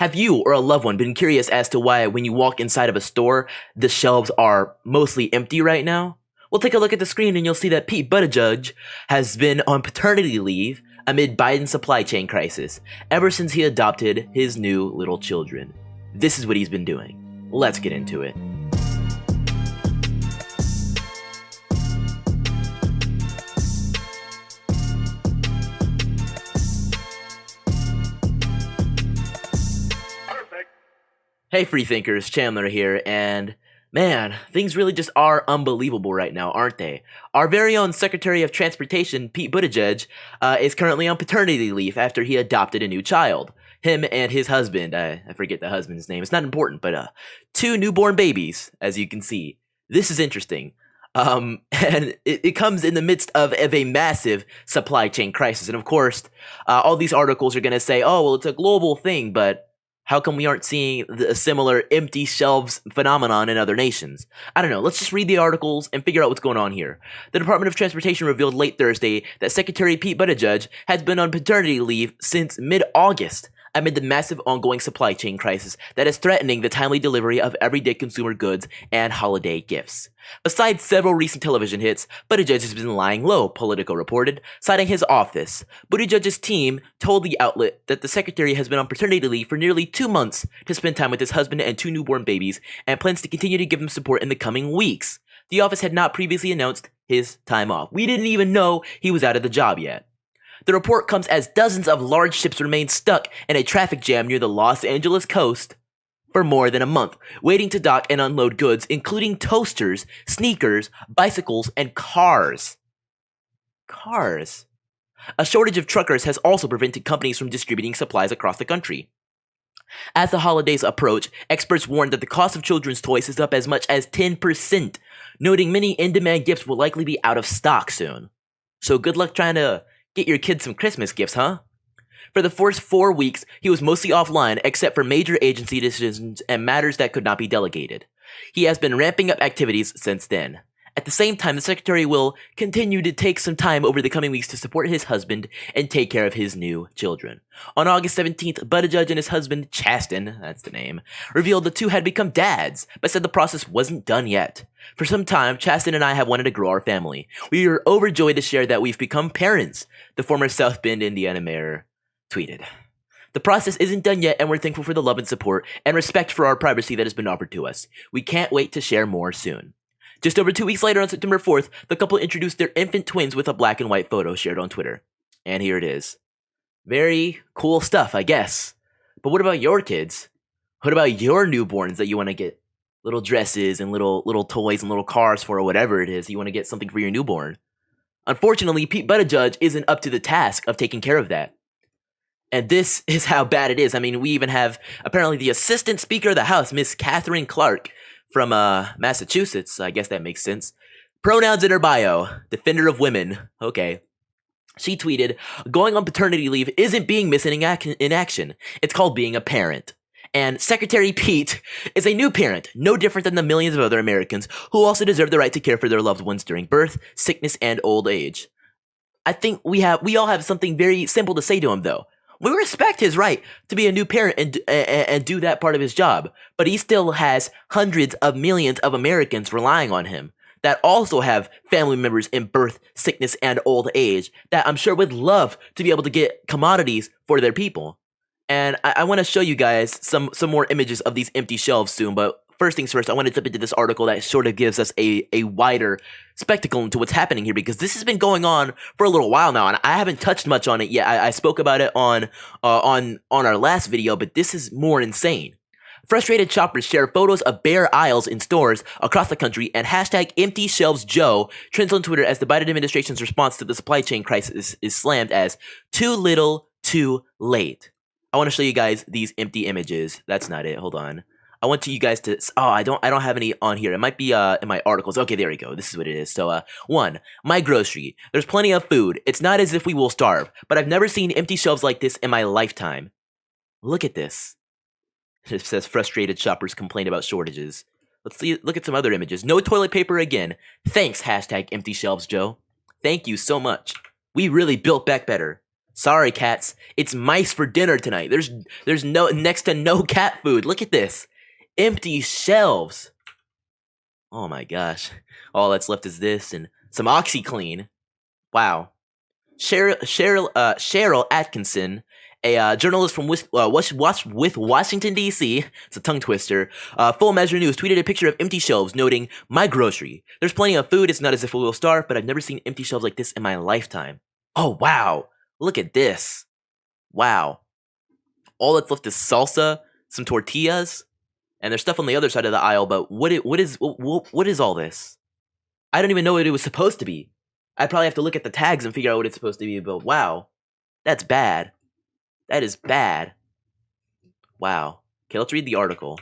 Have you or a loved one been curious as to why when you walk inside of a store, the shelves are mostly empty right now? Well, take a look at the screen and you'll see that Pete Buttigieg has been on paternity leave amid Biden's supply chain crisis ever since he adopted his new little children. This is what he's been doing. Let's get into it. Hey freethinkers, Chandler here, and man, things really just are unbelievable right now, aren't they? Our very own Secretary of Transportation, Pete Buttigieg, is currently on paternity leave after he adopted a new child. Him and his husband, I forget the husband's name, it's not important, but two newborn babies, as you can see. This is interesting. And it comes in the midst of a massive supply chain crisis. And of course, all these articles are going to say, oh, well, it's a global thing, but how come we aren't seeing a similar empty shelves phenomenon in other nations? I don't know. Let's just read the articles and figure out what's going on here. The Department of Transportation revealed late Thursday that Secretary Pete Buttigieg has been on paternity leave since mid-August amid the massive ongoing supply chain crisis that is threatening the timely delivery of everyday consumer goods and holiday gifts. Besides several recent television hits, Buttigieg has been lying low, Politico reported, citing his office. Buttigieg's team told the outlet that the secretary has been on paternity leave for nearly 2 months to spend time with his husband and two newborn babies and plans to continue to give them support in the coming weeks. The office had not previously announced his time off. We didn't even know he was out of the job yet. The report comes as dozens of large ships remain stuck in a traffic jam near the Los Angeles coast for more than a month, waiting to dock and unload goods, including toasters, sneakers, bicycles, and cars. Cars. A shortage of truckers has also prevented companies from distributing supplies across the country. As the holidays approach, experts warn that the cost of children's toys is up as much as 10%, noting many in-demand gifts will likely be out of stock soon. So good luck trying to get your kids some Christmas gifts, huh? For the first 4 weeks, he was mostly offline except for major agency decisions and matters that could not be delegated. He has been ramping up activities since then. At the same time, the secretary will continue to take some time over the coming weeks to support his husband and take care of his new children. On August 17th, Buttigieg and his husband, Chasten, that's the name, revealed the two had become dads, but said the process wasn't done yet. For some time, Chasten and I have wanted to grow our family. We are overjoyed to share that we've become parents, the former South Bend, Indiana mayor tweeted. The process isn't done yet, and we're thankful for the love and support and respect for our privacy that has been offered to us. We can't wait to share more soon. Just over 2 weeks later, on September 4th, the couple introduced their infant twins with a black and white photo shared on Twitter. And here it is. Very cool stuff, I guess. But what about your kids? What about your newborns that you want to get little dresses and little toys and little cars for, or whatever it is you want to get something for your newborn? Unfortunately, Pete Buttigieg isn't up to the task of taking care of that. And this is how bad it is. I mean, we even have apparently the Assistant Speaker of the House, Miss Catherine Clark, from Massachusetts. I guess that makes sense. Pronouns in her bio. Defender of women. Okay. She tweeted, going on paternity leave isn't being missing in action. It's called being a parent. And Secretary Pete is a new parent, no different than the millions of other Americans who also deserve the right to care for their loved ones during birth, sickness, and old age. I think we all have something very simple to say to him, though. We respect his right to be a new parent and do that part of his job, but he still has hundreds of millions of Americans relying on him that also have family members in birth, sickness, and old age that I'm sure would love to be able to get commodities for their people. And I want to show you guys some more images of these empty shelves soon, but first things first, I want to jump into this article that sort of gives us a wider spectacle into what's happening here, because this has been going on for a little while now, and I haven't touched much on it yet. I spoke about it on our last video, but this is more insane. Frustrated shoppers share photos of bare aisles in stores across the country, and hashtag empty shelves Joe trends on Twitter as the Biden administration's response to the supply chain crisis is slammed as too little, too late. I want to show you guys these empty images. That's not it. Hold on. I want you guys to, I don't have any on here. It might be in my articles. Okay, there we go. This is what it is. So, 1, my grocery. There's plenty of food. It's not as if we will starve, but I've never seen empty shelves like this in my lifetime. Look at this. It says frustrated shoppers complain about shortages. Look at some other images. No toilet paper again. Thanks, hashtag empty shelves Joe. Thank you so much. We really built back better. Sorry, cats. It's mice for dinner tonight. There's no next to no cat food. Look at this. Empty shelves. Oh my gosh. All that's left is this and some OxyClean. Wow. Cheryl Atkinson, a journalist from with Washington, D.C., it's a tongue twister, Full Measure News tweeted a picture of empty shelves, noting, "My grocery. There's plenty of food, it's not as if we will starve, but I've never seen empty shelves like this in my lifetime." Oh, wow. Look at this. Wow. All that's left is salsa, some tortillas, and there's stuff on the other side of the aisle, but what is all this? I don't even know what it was supposed to be. I'd probably have to look at the tags and figure out what it's supposed to be, but wow. That's bad. That is bad. Wow. Okay, let's read the article.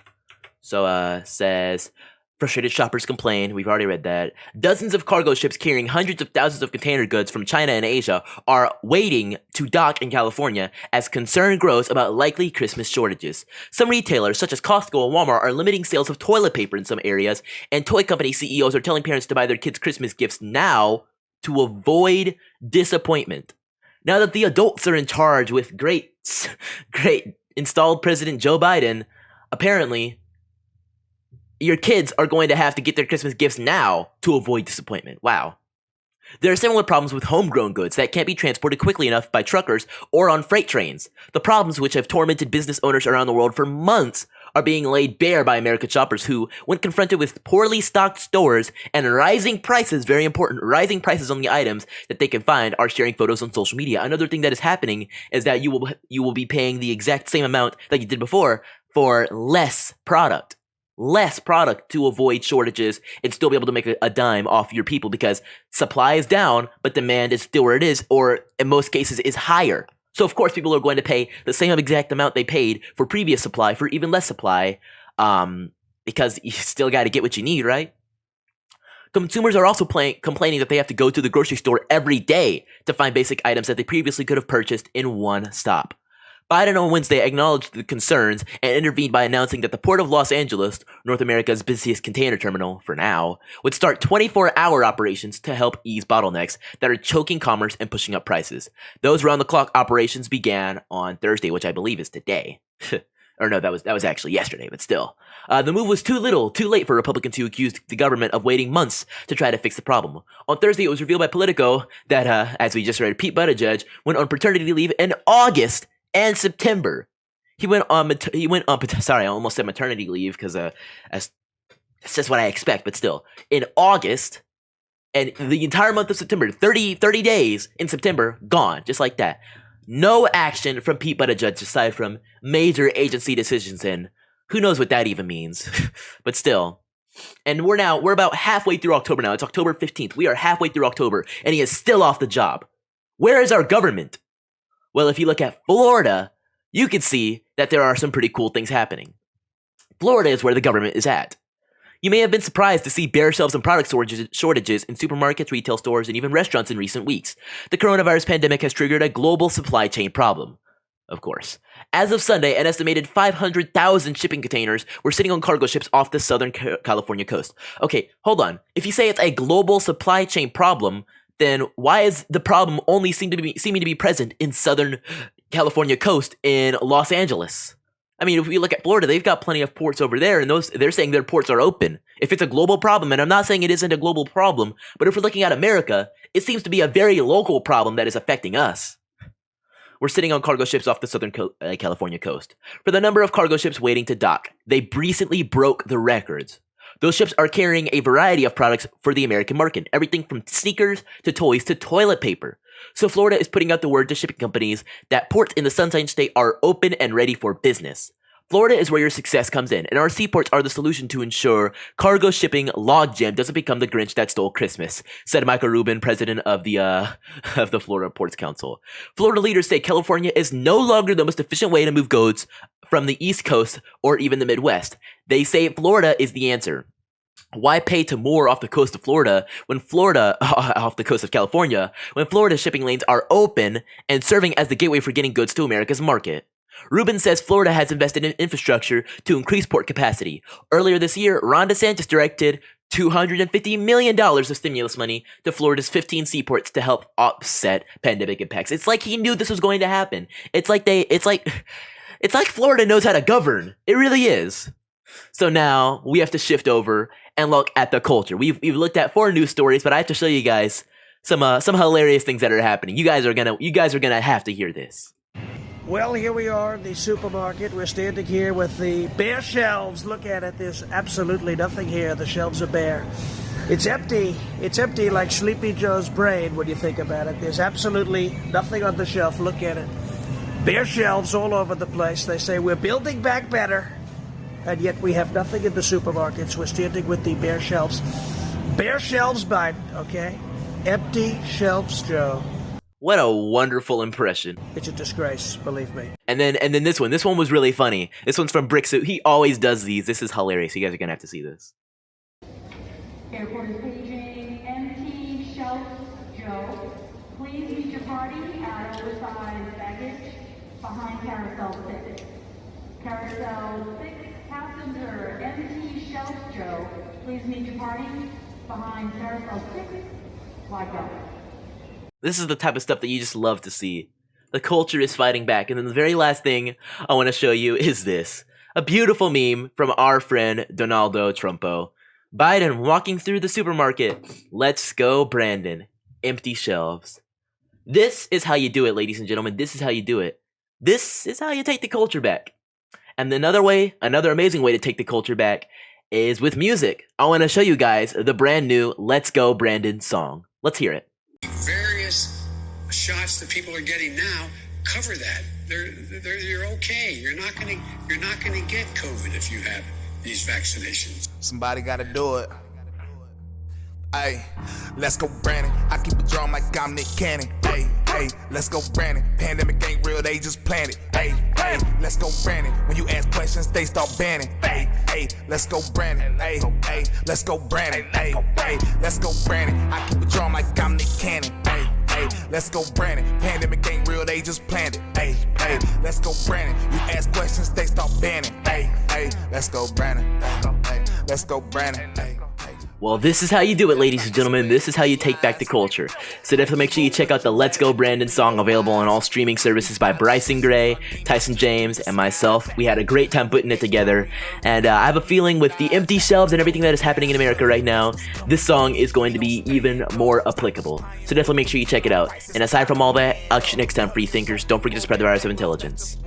So, says, frustrated shoppers complain. We've already read that. Dozens of cargo ships carrying hundreds of thousands of container goods from China and Asia are waiting to dock in California as concern grows about likely Christmas shortages. Some retailers, such as Costco and Walmart, are limiting sales of toilet paper in some areas, and toy company CEOs are telling parents to buy their kids Christmas gifts now to avoid disappointment. Now that the adults are in charge with great installed President Joe Biden, apparently your kids are going to have to get their Christmas gifts now to avoid disappointment. Wow. There are similar problems with homegrown goods that can't be transported quickly enough by truckers or on freight trains. The problems, which have tormented business owners around the world for months, are being laid bare by American shoppers who, when confronted with poorly stocked stores and rising prices, very important, rising prices on the items that they can find, are sharing photos on social media. Another thing that is happening is that you will be paying the exact same amount that you did before for less product to avoid shortages and still be able to make a dime off your people, because supply is down, but demand is still where it is, or in most cases is higher. So of course people are going to pay the same exact amount they paid for previous supply for even less supply, because you still got to get what you need, right? Consumers are also complaining that they have to go to the grocery store every day to find basic items that they previously could have purchased in one stop. Biden on Wednesday acknowledged the concerns and intervened by announcing that the Port of Los Angeles, North America's busiest container terminal for now, would start 24-hour operations to help ease bottlenecks that are choking commerce and pushing up prices. Those round-the-clock operations began on Thursday, which I believe is today. Or no, that was actually yesterday, but still. The move was too late for Republicans who accused the government of waiting months to try to fix the problem. On Thursday, it was revealed by Politico that, as we just read, Pete Buttigieg went on paternity leave in August and September. He went on, sorry, I almost said maternity leave because that's just what I expect, but still. In August, and the entire month of September, 30 days in September, gone, just like that. No action from Pete Buttigieg aside from major agency decisions, and who knows what that even means, but still. And we're about halfway through October now. It's October 15th. We are halfway through October, and he is still off the job. Where is our government? Well, if you look at Florida, you can see that there are some pretty cool things happening. Florida is where the government is at. You may have been surprised to see bare shelves and product shortages in supermarkets, retail stores, and even restaurants in recent weeks. The coronavirus pandemic has triggered a global supply chain problem. Of course. As of Sunday, an estimated 500,000 shipping containers were sitting on cargo ships off the southern California coast. Okay, hold on. If you say it's a global supply chain problem, then why is the problem only seeming to be present in Southern California coast in Los Angeles? I mean, if we look at Florida, they've got plenty of ports over there, and they're saying their ports are open. If it's a global problem, and I'm not saying it isn't a global problem, but if we're looking at America, it seems to be a very local problem that is affecting us. We're sitting on cargo ships off the Southern California coast. For the number of cargo ships waiting to dock, they recently broke the records. Those ships are carrying a variety of products for the American market, everything from sneakers to toys to toilet paper. So Florida is putting out the word to shipping companies that ports in the Sunshine State are open and ready for business. Florida is where your success comes in, and our seaports are the solution to ensure cargo shipping logjam doesn't become the Grinch that stole Christmas, said Michael Rubin, president of the Florida Ports Council. Florida leaders say California is no longer the most efficient way to move goods from the East Coast or even the Midwest. They say Florida is the answer. Why pay to moor off the coast of Florida when off the coast of California, when Florida's shipping lanes are open and serving as the gateway for getting goods to America's market? Rubin says Florida has invested in infrastructure to increase port capacity. Earlier this year, Ron DeSantis directed $250 million of stimulus money to Florida's 15 seaports to help offset pandemic impacts. It's like he knew this was going to happen. It's like Florida knows how to govern. It really is. So now we have to shift over and look at the culture. We've looked at 4 news stories, but I have to show you guys some hilarious things that are happening. You guys are gonna have to hear this. Well, here we are in the supermarket. We're standing here with the bare shelves. Look at it. There's absolutely nothing here. The shelves are bare. It's empty. It's empty like Sleepy Joe's brain when you think about it. There's absolutely nothing on the shelf. Look at it. Bare shelves all over the place. They say we're building back better, and yet we have nothing in the supermarkets. We're standing with the bare shelves. Bare shelves, Biden, okay? Empty shelves, Joe. What a wonderful impression. It's a disgrace, believe me. And then this one was really funny. This one's from Bricksuit. He always does these. This is hilarious. You guys are gonna have to see this. Airport is paging empty shelves, Joe. Please meet your party at oversized baggage behind carousel 6. Carousel 6, passenger, empty shelves, Joe. Please meet your party behind carousel 6. Wide go. This is the type of stuff that you just love to see. The culture is fighting back. And then the very last thing I want to show you is this. A beautiful meme from our friend Donaldo Trumpo. Biden walking through the supermarket. Let's go, Brandon. Empty shelves. This is how you do it, ladies and gentlemen. This is how you do it. This is how you take the culture back. And another amazing way to take the culture back is with music. I want to show you guys the brand new Let's Go, Brandon song. Let's hear it. Various shots that people are getting now cover that. You're okay. You're not gonna get COVID if you have these vaccinations. Somebody gotta do it. Hey, let's go, Brandon. I keep a drum like I'm Nick Cannon. Hey, let's go, Brandon. Pandemic ain't real, they just planned it. Hey, let's go, Brandon. When you ask questions, they start banning. Hey, let's go, Brandon. Hey, let's go, Brandon. Hey, let's go, Brandon. I keep a drum like I'm Nick Cannon. Hey, let's go, Brandon. Pandemic ain't real, they just planned it. Hey, let's go, Brandon. You ask questions, they start banning. Hey, let's go, Brandon. Hey, let's go, Brandon. Hey. Well, this is how you do it, ladies and gentlemen. This is how you take back the culture. So definitely make sure you check out the Let's Go Brandon song, available on all streaming services by Bryson Gray, Tyson James, and myself. We had a great time putting it together. And I have a feeling with the empty shelves and everything that is happening in America right now, this song is going to be even more applicable. So definitely make sure you check it out. And aside from all that, I'll catch you next time, free thinkers. Don't forget to spread the virus of intelligence.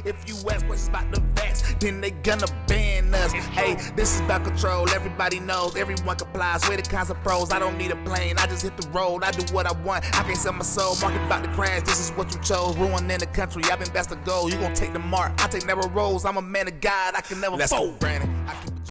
If you ask questions about the vax, then they gonna ban us. Hey, this is about control. Everybody knows, everyone complies. We're the kinds of pros. I don't need a plane. I just hit the road. I do what I want. I can't sell my soul. Market about to crash. This is what you chose. Ruining the country. I've been best to go. You gon' take the mark. I take narrow roads. I'm a man of God. I can never fold. Brandon.